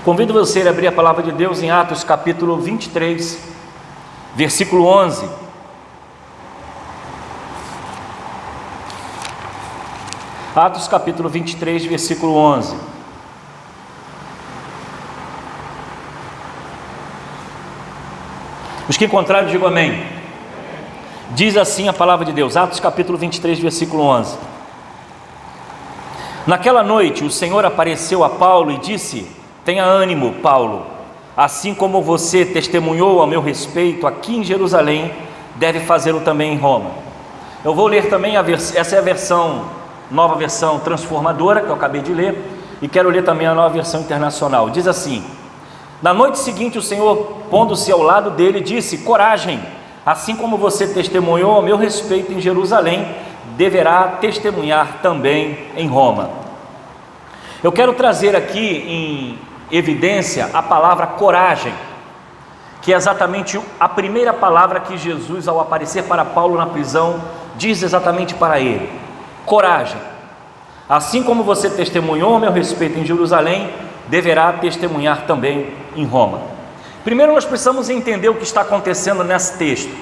Convido você a abrir a palavra de Deus em Atos capítulo 23, versículo 11. Atos capítulo 23, versículo 11. Os que encontraram, digam amém. Diz assim a palavra de Deus, Atos capítulo 23, versículo 11. Naquela noite o Senhor apareceu a Paulo e disse: tenha ânimo, Paulo, assim como você testemunhou a meu respeito aqui em Jerusalém, deve fazê-lo também em Roma. Eu vou ler também, essa é a nova versão transformadora, que eu acabei de ler, e quero ler também a nova versão internacional. Diz assim: na noite seguinte o Senhor, pondo-se ao lado dele, disse: coragem, assim como você testemunhou a meu respeito em Jerusalém, deverá testemunhar também em Roma. Eu quero trazer aqui em evidência a palavra coragem, que é exatamente a primeira palavra que Jesus, ao aparecer para Paulo na prisão, diz exatamente para ele: coragem, assim como você testemunhou a meu respeito em Jerusalém, deverá testemunhar também em Roma. Primeiro nós precisamos entender o que está acontecendo nesse texto.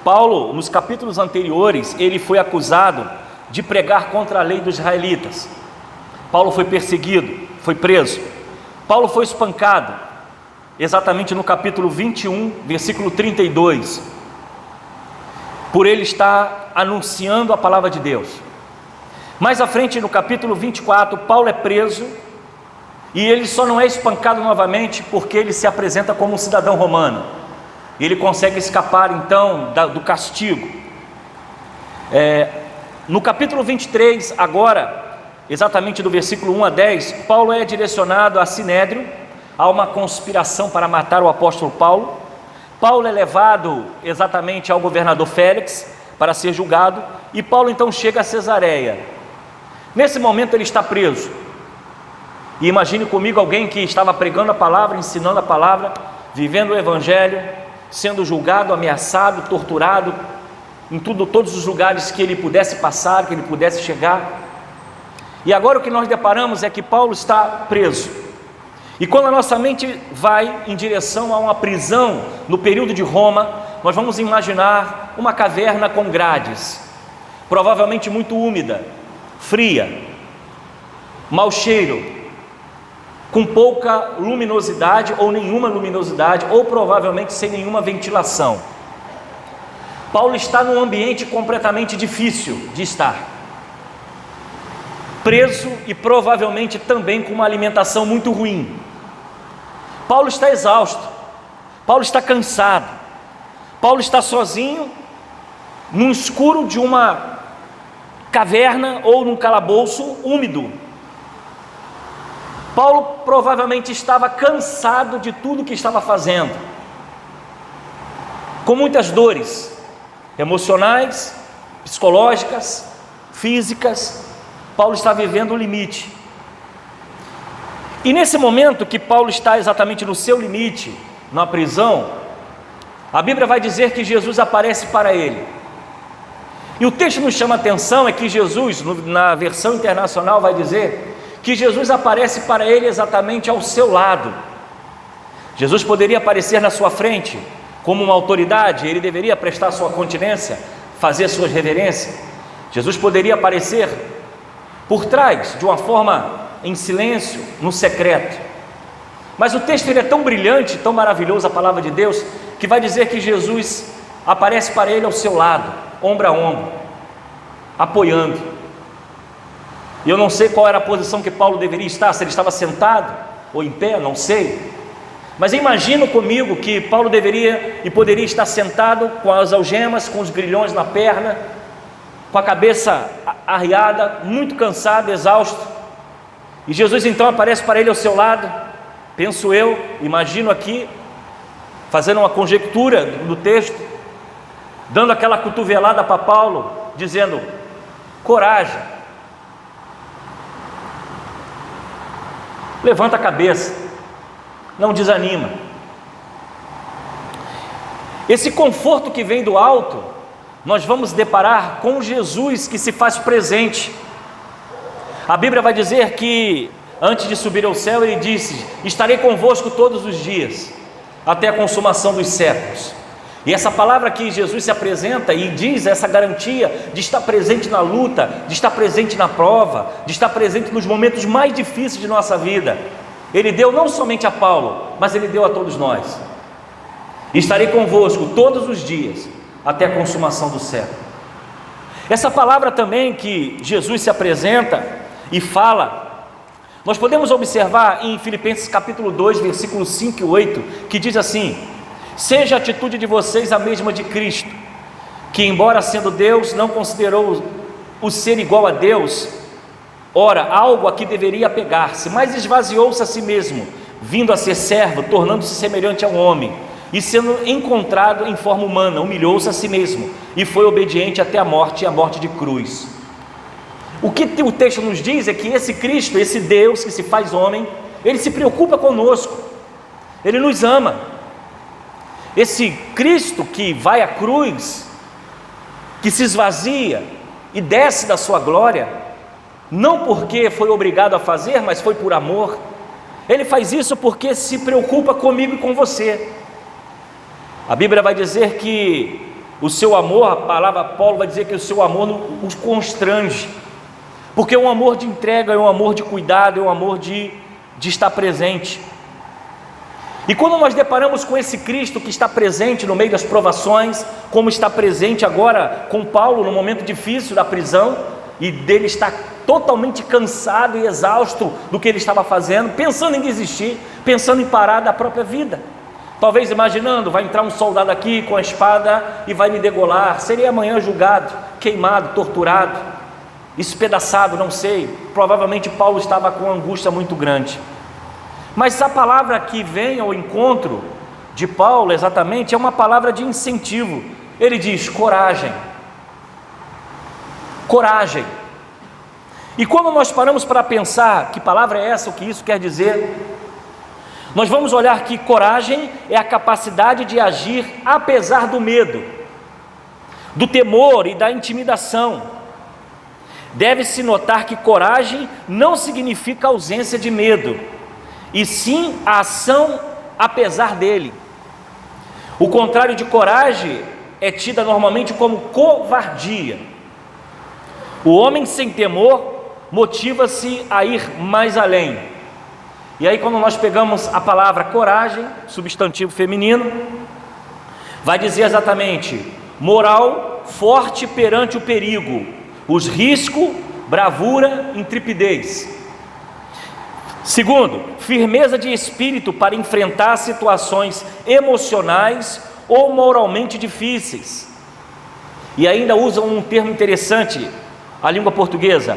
Paulo, nos capítulos anteriores, ele foi acusado de pregar contra a lei dos israelitas. Paulo foi perseguido, foi preso. Paulo foi espancado, exatamente no capítulo 21, versículo 32, por ele estar anunciando a palavra de Deus. Mais à frente, no capítulo 24, Paulo é preso, e ele só não é espancado novamente porque ele se apresenta como um cidadão romano. Ele consegue escapar então do castigo. No capítulo 23, agora, exatamente do versículo 1 a 10, Paulo é direcionado a Sinédrio, a uma conspiração para matar o apóstolo Paulo. Paulo é levado exatamente ao governador Félix para ser julgado, e Paulo então chega a Cesareia. Nesse momento ele está preso, e imagine comigo alguém que estava pregando a palavra, ensinando a palavra, vivendo o evangelho, sendo julgado, ameaçado, torturado, em todos os lugares que ele pudesse passar, que ele pudesse chegar. E agora o que nós deparamos é que Paulo está preso. E quando a nossa mente vai em direção a uma prisão no período de Roma, nós vamos imaginar uma caverna com grades, provavelmente muito úmida, fria, mau cheiro, com pouca luminosidade ou nenhuma luminosidade, ou provavelmente sem nenhuma ventilação. Paulo está num ambiente completamente difícil de estar, preso e provavelmente também com uma alimentação muito ruim. Paulo está exausto, Paulo está cansado, Paulo está sozinho no escuro de uma caverna ou num calabouço úmido. Paulo provavelmente estava cansado de tudo que estava fazendo, com muitas dores emocionais, psicológicas, físicas. Paulo está vivendo o limite. E nesse momento que Paulo está exatamente no seu limite, na prisão, a Bíblia vai dizer que Jesus aparece para ele. E o texto nos chama a atenção é que Jesus, na versão internacional, vai dizer que Jesus aparece para ele exatamente ao seu lado. Jesus poderia aparecer na sua frente como uma autoridade, ele deveria prestar sua continência, fazer suas reverências. Jesus poderia aparecer por trás, de uma forma em silêncio, no secreto. Mas o texto ele é tão brilhante, tão maravilhoso, a palavra de Deus, que vai dizer que Jesus aparece para ele ao seu lado, ombro a ombro, apoiando. E eu não sei qual era a posição que Paulo deveria estar, se ele estava sentado ou em pé, não sei. Mas imagino comigo que Paulo deveria e poderia estar sentado com as algemas, com os grilhões na perna, com a cabeça arriada, muito cansado, exausto. E Jesus então aparece para ele ao seu lado, penso eu, imagino aqui, fazendo uma conjectura do texto, dando aquela cotovelada para Paulo, dizendo: coragem, levanta a cabeça, não desanima. Esse conforto que vem do alto, nós vamos deparar com Jesus que se faz presente. A Bíblia vai dizer que antes de subir ao céu, ele disse: estarei convosco todos os dias, até a consumação dos séculos. E essa palavra que Jesus se apresenta e diz essa garantia de estar presente na luta, de estar presente na prova, de estar presente nos momentos mais difíceis de nossa vida, ele deu não somente a Paulo, mas ele deu a todos nós. Estarei convosco todos os dias, até a consumação do século. Essa palavra também que Jesus se apresenta e fala, nós podemos observar em Filipenses capítulo 2, versículos 5 e 8, que diz assim: seja a atitude de vocês a mesma de Cristo, que embora sendo Deus, não considerou o ser igual a Deus, ora, algo a que deveria apegar-se, mas esvaziou-se a si mesmo, vindo a ser servo, tornando-se semelhante a um homem, e sendo encontrado em forma humana, humilhou-se a si mesmo, e foi obediente até a morte, e a morte de cruz. O que o texto nos diz é que esse Cristo, esse Deus que se faz homem, ele se preocupa conosco, ele nos ama. Esse Cristo que vai à cruz, que se esvazia e desce da sua glória, não porque foi obrigado a fazer, mas foi por amor. Ele faz isso porque se preocupa comigo e com você. A Bíblia vai dizer que o seu amor, a palavra Paulo vai dizer que o seu amor os constrange, porque é um amor de entrega, é um amor de cuidado, é um amor de estar presente. E quando nós deparamos com esse Cristo que está presente no meio das provações, como está presente agora com Paulo no momento difícil da prisão, e dele estar totalmente cansado e exausto do que ele estava fazendo, pensando em desistir, pensando em parar da própria vida, talvez imaginando: vai entrar um soldado aqui com a espada e vai me degolar, serei amanhã julgado, queimado, torturado, espedaçado, não sei. Provavelmente Paulo estava com uma angústia muito grande. Mas a palavra que vem ao encontro de Paulo exatamente é uma palavra de incentivo. Ele diz: coragem, coragem. E quando nós paramos para pensar que palavra é essa, o que isso quer dizer, nós vamos olhar que coragem é a capacidade de agir apesar do medo, do temor e da intimidação. Deve-se notar que coragem não significa ausência de medo, e sim a ação apesar dele. O contrário de coragem é tida normalmente como covardia. O homem sem temor motiva-se a ir mais além. E aí, quando nós pegamos a palavra coragem, substantivo feminino, vai dizer exatamente: moral forte perante o perigo, os riscos, bravura, intrepidez. Segundo, firmeza de espírito para enfrentar situações emocionais ou moralmente difíceis. E ainda usam um termo interessante, a língua portuguesa.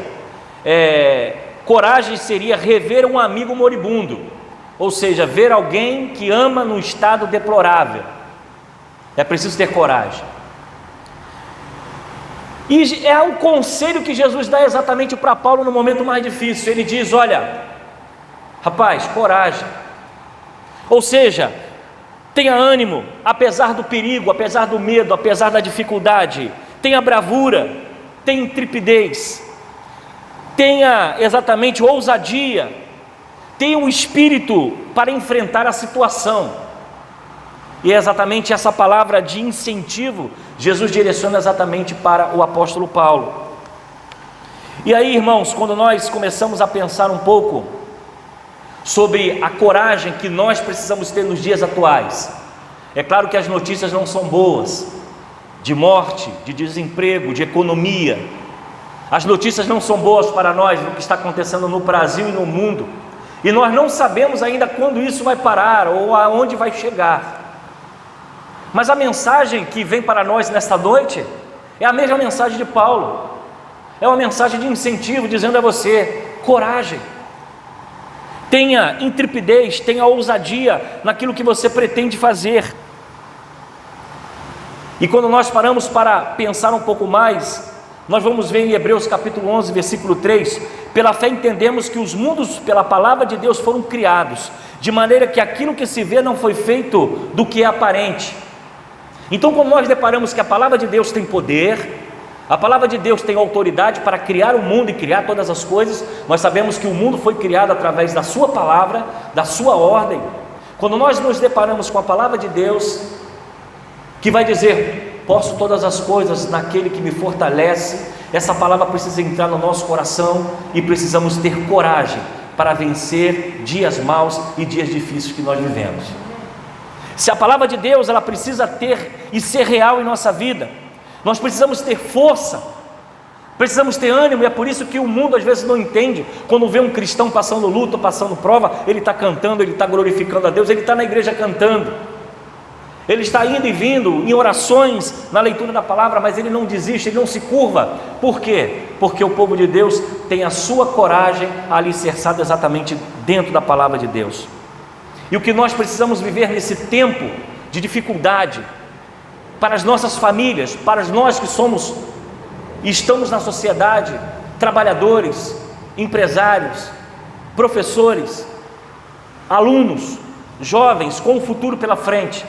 Coragem seria rever um amigo moribundo, ou seja, ver alguém que ama num estado deplorável. É preciso ter coragem. E é o conselho que Jesus dá exatamente para Paulo no momento mais difícil. Ele diz: olha, rapaz, coragem. Ou seja, tenha ânimo, apesar do perigo, apesar do medo, apesar da dificuldade. Tenha bravura, tenha intrepidez, tenha exatamente ousadia, tenha um espírito para enfrentar a situação. E é exatamente essa palavra de incentivo Jesus direciona exatamente para o apóstolo Paulo. E aí, irmãos, quando nós começamos a pensar um pouco sobre a coragem que nós precisamos ter nos dias atuais, é claro que as notícias não são boas, de morte, de desemprego, de economia. As notícias não são boas para nós do que está acontecendo no Brasil e no mundo, e nós não sabemos ainda quando isso vai parar ou aonde vai chegar. Mas a mensagem que vem para nós nesta noite é a mesma mensagem de Paulo, é uma mensagem de incentivo, dizendo a você: coragem, tenha intrepidez, tenha ousadia naquilo que você pretende fazer. E quando nós paramos para pensar um pouco mais, nós vamos ver em Hebreus capítulo 11, versículo 3, pela fé entendemos que os mundos pela palavra de Deus foram criados, de maneira que aquilo que se vê não foi feito do que é aparente. Então, quando nós deparamos que a palavra de Deus tem poder, A palavra de Deus tem autoridade para criar o mundo e criar todas as coisas. Nós sabemos que o mundo foi criado através da sua palavra, da sua ordem. Quando nós nos deparamos com a palavra de Deus, que vai dizer: posso todas as coisas naquele que me fortalece, essa palavra precisa entrar no nosso coração e precisamos ter coragem para vencer dias maus e dias difíceis que nós vivemos. Se a palavra de Deus, ela precisa ter e ser real em nossa vida, nós precisamos ter força, precisamos ter ânimo. E é por isso que o mundo às vezes não entende. Quando vê um cristão passando luta, passando prova, ele está cantando, ele está glorificando a Deus, ele está na igreja cantando, ele está indo e vindo em orações, na leitura da palavra, mas ele não desiste, ele não se curva. Por quê? Porque o povo de Deus tem a sua coragem alicerçada exatamente dentro da palavra de Deus. E o que nós precisamos viver nesse tempo de dificuldade, para as nossas famílias, para nós que somos e estamos na sociedade, trabalhadores, empresários, professores, alunos, jovens com o futuro pela frente,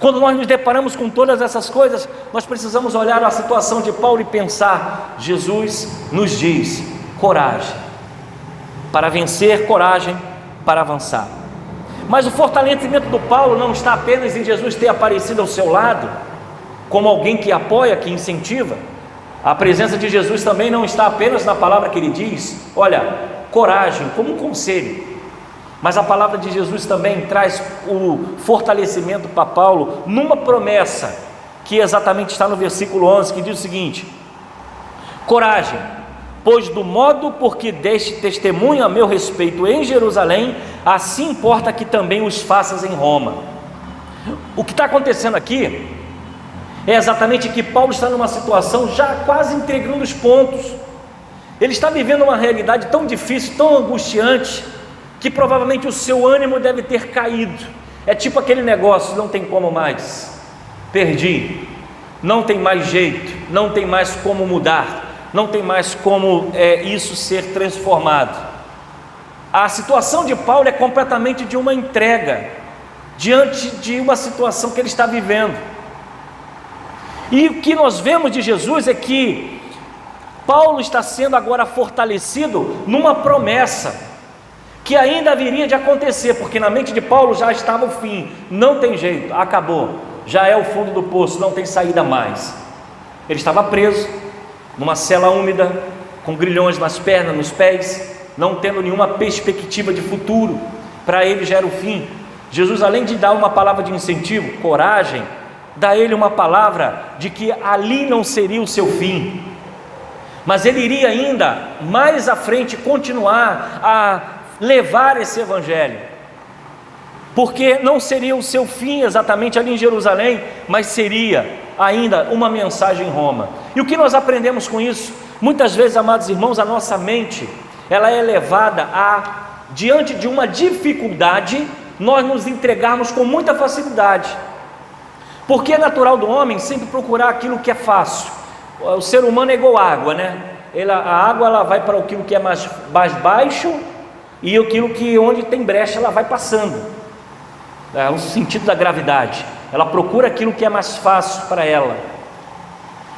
quando nós nos deparamos com todas essas coisas, nós precisamos olhar a situação de Paulo e pensar: Jesus nos diz coragem para vencer, coragem para avançar. Mas o fortalecimento do Paulo não está apenas em Jesus ter aparecido ao seu lado, como alguém que apoia, que incentiva. A presença de Jesus também não está apenas na palavra que ele diz, olha, coragem, como um conselho. Mas a palavra de Jesus também traz o fortalecimento para Paulo numa promessa que exatamente está no versículo 11, que diz o seguinte: coragem, pois do modo por que deste testemunho a meu respeito em Jerusalém, assim importa que também os faças em Roma. O que está acontecendo aqui é exatamente que Paulo está numa situação já quase entregando os pontos. Ele está vivendo uma realidade tão difícil, tão angustiante, que provavelmente o seu ânimo deve ter caído. É tipo aquele negócio: não tem como mais, perdi, não tem mais jeito, não tem mais como mudar, não tem mais como isso ser transformado. A situação de Paulo é completamente de uma entrega diante de uma situação que ele está vivendo. E o que nós vemos de Jesus é que Paulo está sendo agora fortalecido numa promessa que ainda viria de acontecer, porque na mente de Paulo já estava o fim, não tem jeito, acabou, já é o fundo do poço, não tem saída mais. Ele estava preso numa cela úmida, com grilhões nas pernas, nos pés, não tendo nenhuma perspectiva de futuro. Para ele já era o fim. Jesus, além de dar uma palavra de incentivo, coragem, dá a ele uma palavra de que ali não seria o seu fim, mas ele iria ainda mais à frente continuar a levar esse evangelho, porque não seria o seu fim exatamente ali em Jerusalém, mas seria ainda uma mensagem em Roma. E o que nós aprendemos com isso? Muitas vezes, amados irmãos, a nossa mente, ela é levada a, diante de uma dificuldade, nós nos entregarmos com muita facilidade, porque é natural do homem sempre procurar aquilo que é fácil. O ser humano é igual água, né? A água, ela vai para aquilo que é mais baixo, e aquilo que onde tem brecha ela vai passando. É o sentido da gravidade. Ela procura aquilo que é mais fácil para ela.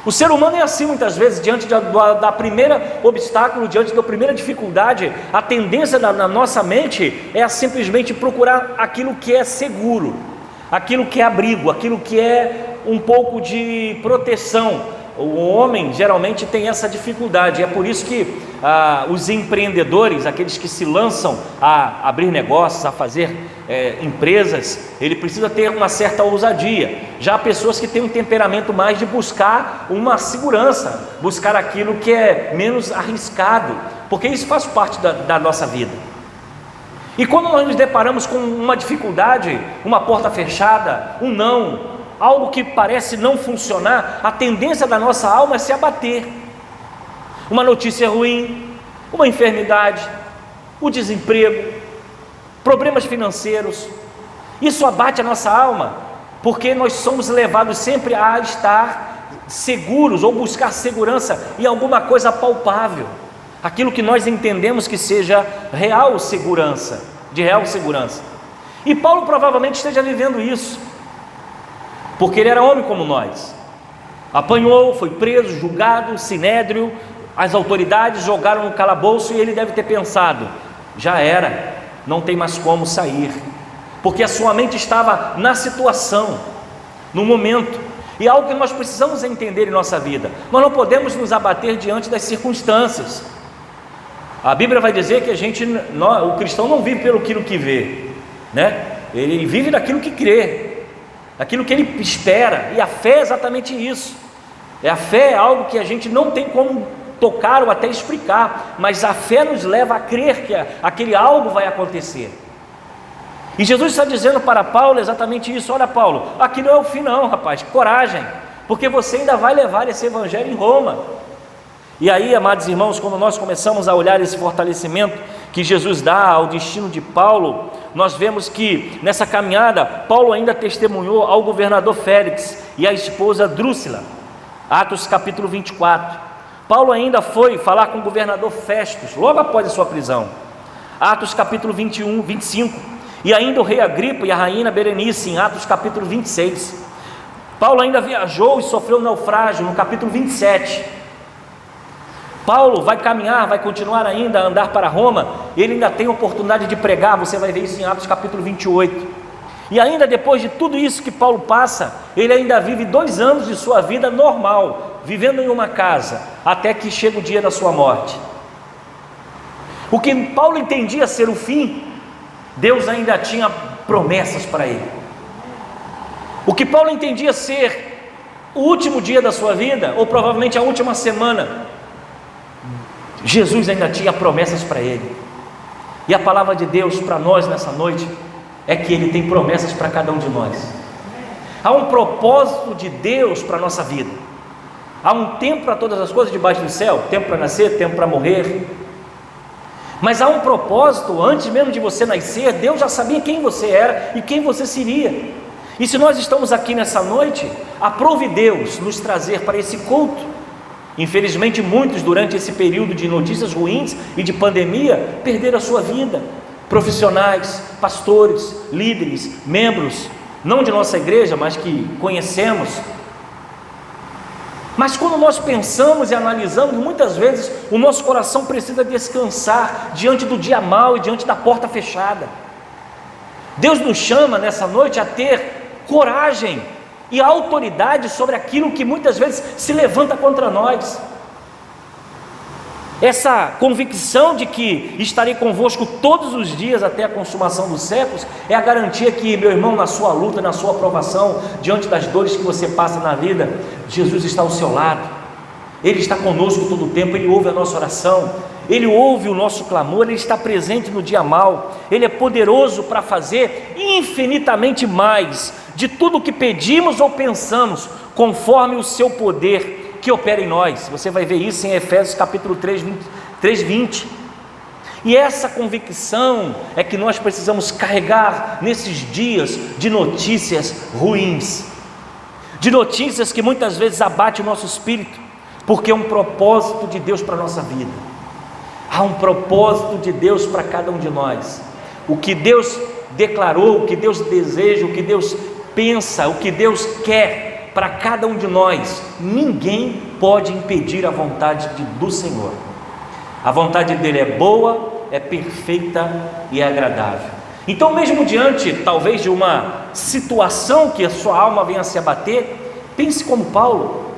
O ser humano é assim muitas vezes, diante da primeira obstáculo, diante da primeira dificuldade, a tendência na nossa mente é a simplesmente procurar aquilo que é seguro, aquilo que é abrigo, aquilo que é um pouco de proteção. O homem geralmente tem essa dificuldade, é por isso que os empreendedores, aqueles que se lançam a abrir negócios, a fazer empresas, ele precisa ter uma certa ousadia. Já há pessoas que têm um temperamento mais de buscar uma segurança, buscar aquilo que é menos arriscado, porque isso faz parte da nossa vida. E quando nós nos deparamos com uma dificuldade, uma porta fechada, um não, algo que parece não funcionar, a tendência da nossa alma é se abater. Uma notícia ruim, uma enfermidade, o desemprego, problemas financeiros, isso abate a nossa alma, porque nós somos levados sempre a estar seguros ou buscar segurança em alguma coisa palpável, aquilo que nós entendemos que seja real segurança, de real segurança. E Paulo provavelmente esteja vivendo isso, porque ele era homem como nós. Apanhou, foi preso, julgado, sinédrio, as autoridades jogaram no calabouço e ele deve ter pensado: já era, não tem mais como sair, porque a sua mente estava na situação, no momento. E algo que nós precisamos entender em nossa vida: nós não podemos nos abater diante das circunstâncias. A Bíblia vai dizer que o cristão não vive pelo que vê, né? Ele vive daquilo que crê, daquilo que ele espera. E a fé é exatamente isso. A fé é algo que a gente não tem como tocar ou até explicar, mas a fé nos leva a crer que aquele algo vai acontecer. E Jesus está dizendo para Paulo exatamente isso: olha, Paulo, aqui não é o fim não, rapaz, coragem, porque você ainda vai levar esse evangelho em Roma. E aí, amados irmãos, quando nós começamos a olhar esse fortalecimento que Jesus dá ao destino de Paulo, nós vemos que nessa caminhada, Paulo ainda testemunhou ao governador Félix e à esposa Drúxila. Atos capítulo 24. Paulo ainda foi falar com o governador Festus, logo após a sua prisão. Atos capítulo 25. E ainda o rei Agripa e a rainha Berenice, em Atos capítulo 26. Paulo ainda viajou e sofreu naufrágio, no capítulo 27. Paulo vai caminhar, vai continuar ainda a andar para Roma, ele ainda tem oportunidade de pregar, você vai ver isso em Atos capítulo 28. E ainda depois de tudo isso que Paulo passa, ele ainda vive 2 anos de sua vida normal, vivendo em uma casa, até que chega o dia da sua morte. O que Paulo entendia ser o fim, Deus ainda tinha promessas para ele. O que Paulo entendia ser o último dia da sua vida, ou provavelmente a última semana, Jesus ainda tinha promessas para ele. E a palavra de Deus para nós nessa noite é que Ele tem promessas para cada um de nós. Há um propósito de Deus para a nossa vida. Há um tempo para todas as coisas debaixo do céu, tempo para nascer, tempo para morrer. Mas há um propósito, antes mesmo de você nascer, Deus já sabia quem você era e quem você seria. E se nós estamos aqui nessa noite, aprove Deus nos trazer para esse culto. Infelizmente muitos durante esse período de notícias ruins e de pandemia perderam a sua vida. Profissionais, pastores, líderes, membros, não de nossa igreja, mas que conhecemos. Mas quando nós pensamos e analisamos, muitas vezes o nosso coração precisa descansar diante do dia mau e diante da porta fechada. Deus nos chama nessa noite a ter coragem e autoridade sobre aquilo que muitas vezes se levanta contra nós. Essa convicção de que estarei convosco todos os dias até a consumação dos séculos é a garantia que, meu irmão, na sua luta, na sua provação, diante das dores que você passa na vida, Jesus está ao seu lado. Ele está conosco todo o tempo, Ele ouve a nossa oração, Ele ouve o nosso clamor, Ele está presente no dia mau, Ele é poderoso para fazer infinitamente mais de tudo o que pedimos ou pensamos, conforme o seu poder que opera em nós. Você vai ver isso em Efésios capítulo 3, 20. E essa convicção é que nós precisamos carregar nesses dias de notícias ruins, de notícias que muitas vezes abatem o nosso espírito, porque é um propósito de Deus para a nossa vida. Há um propósito de Deus para cada um de nós. O que Deus declarou, o que Deus deseja, o que Deus pensa, o que Deus quer para cada um de nós, ninguém pode impedir a vontade do Senhor. A vontade dele é boa, é perfeita e é agradável. Então, mesmo diante talvez de uma situação que a sua alma venha a se abater, pense como Paulo.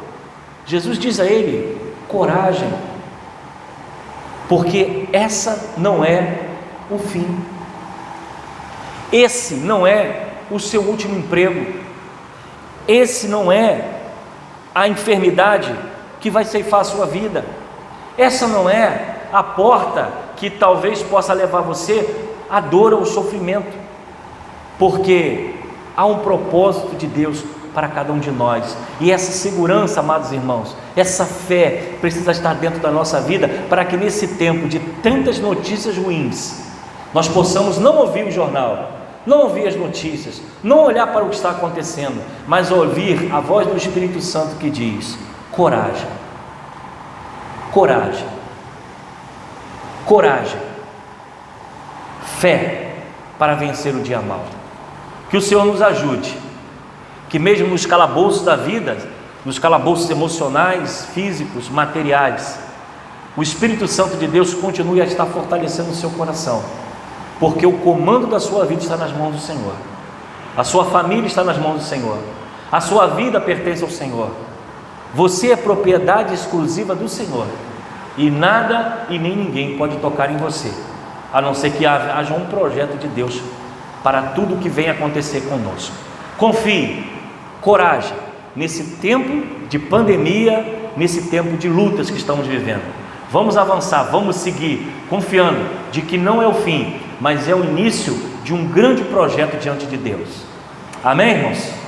Jesus diz a ele: coragem, porque essa não é o fim, esse não é o seu último emprego, esse não é a enfermidade que vai ceifar a sua vida, essa não é a porta que talvez possa levar você à dor ou ao sofrimento, porque há um propósito de Deus para cada um de nós, e essa segurança, amados irmãos, essa fé precisa estar dentro da nossa vida, para que nesse tempo de tantas notícias ruins, nós possamos não ouvir o jornal, não ouvir as notícias, não olhar para o que está acontecendo, mas ouvir a voz do Espírito Santo que diz: coragem, coragem, coragem, fé para vencer o dia mau. Que o Senhor nos ajude, que mesmo nos calabouços da vida, nos calabouços emocionais, físicos, materiais, o Espírito Santo de Deus continue a estar fortalecendo o seu coração, porque o comando da sua vida está nas mãos do Senhor, a sua família está nas mãos do Senhor, a sua vida pertence ao Senhor, você é propriedade exclusiva do Senhor, e nada e nem ninguém pode tocar em você, a não ser que haja um projeto de Deus para tudo que vem acontecer conosco. Confie, coragem, nesse tempo de pandemia, nesse tempo de lutas que estamos vivendo. Vamos avançar, vamos seguir, confiando de que não é o fim, mas é o início de um grande projeto diante de Deus. Amém, irmãos?